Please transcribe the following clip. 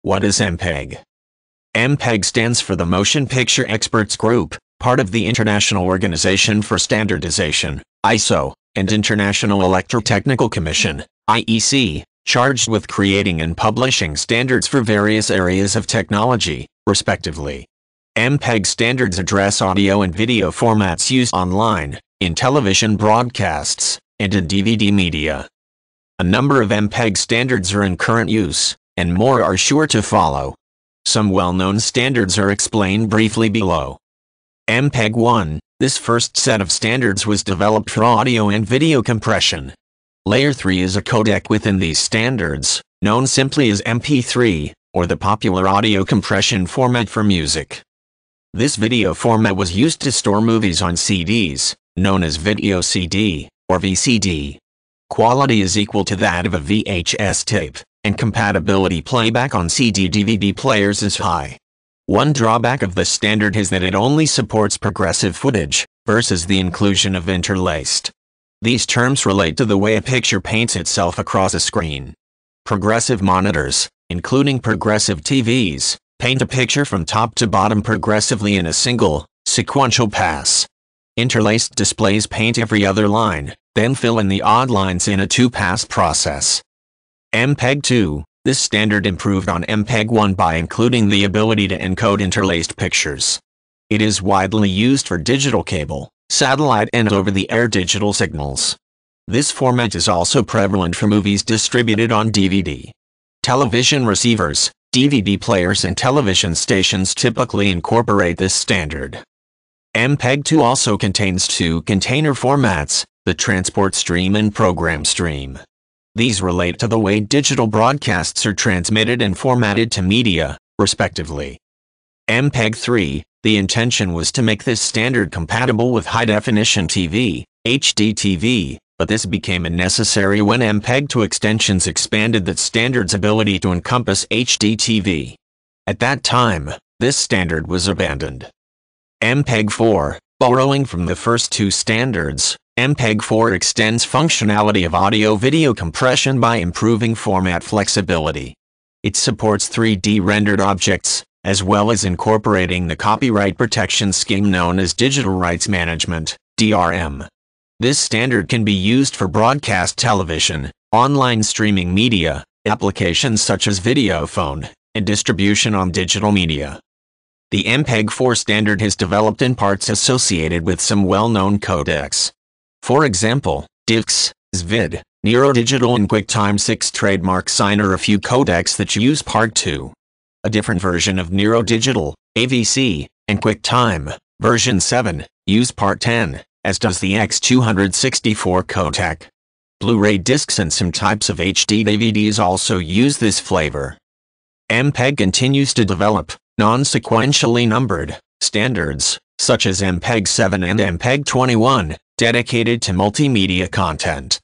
What is MPEG? MPEG stands for the Motion Picture Experts Group, part of the International Organization for Standardization, ISO, and International Electrotechnical Commission, IEC, charged with creating and publishing standards for various areas of technology, respectively. MPEG standards address audio and video formats used online, in television broadcasts, and in DVD media. A number of MPEG standards are in current use, and more are sure to follow. Some well-known standards are explained briefly below. MPEG 1, this first set of standards was developed for audio and video compression. Layer 3 is a codec within these standards, known simply as MP3, or the popular audio compression format for music. This video format was used to store movies on CDs, known as video CD, or VCD. Quality is equal to that of a VHS tape, and compatibility playback on CD-DVD players is high. One drawback of this standard is that it only supports progressive footage, versus the inclusion of interlaced. These terms relate to the way a picture paints itself across a screen. Progressive monitors, including progressive TVs, paint a picture from top to bottom progressively in a single, sequential pass. Interlaced displays paint every other line, then fill in the odd lines in a two-pass process. MPEG 2, this standard improved on MPEG 1 by including the ability to encode interlaced pictures. It is widely used for digital cable, satellite and over-the-air digital signals. This format is also prevalent for movies distributed on DVD. Television receivers, DVD players and television stations typically incorporate this standard. MPEG 2 also contains two container formats, the transport stream and program stream. These relate to the way digital broadcasts are transmitted and formatted to media, respectively. MPEG 3, the intention was to make this standard compatible with high-definition TV, HDTV, but this became unnecessary when MPEG 2 extensions expanded that standard's ability to encompass HDTV. At that time, this standard was abandoned. MPEG 4, borrowing from the first two standards, MPEG 4 extends functionality of audio-video compression by improving format flexibility. It supports 3D rendered objects, as well as incorporating the copyright protection scheme known as Digital Rights Management, DRM. This standard can be used for broadcast television, online streaming media, applications such as videophone, and distribution on digital media. The MPEG 4 standard is developed in parts associated with some well-known codecs. For example, DIX, SVID, NeoDigital and QuickTime 6 trademark sign are a few codecs that use Part 2. A different version of NeoDigital, AVC, and QuickTime, version 7, use Part 10, as does the X264 codec. Blu-ray discs and some types of HD DVDs also use this flavor. MPEG continues to develop non-sequentially numbered standards, such as MPEG 7 and MPEG 21, dedicated to multimedia content.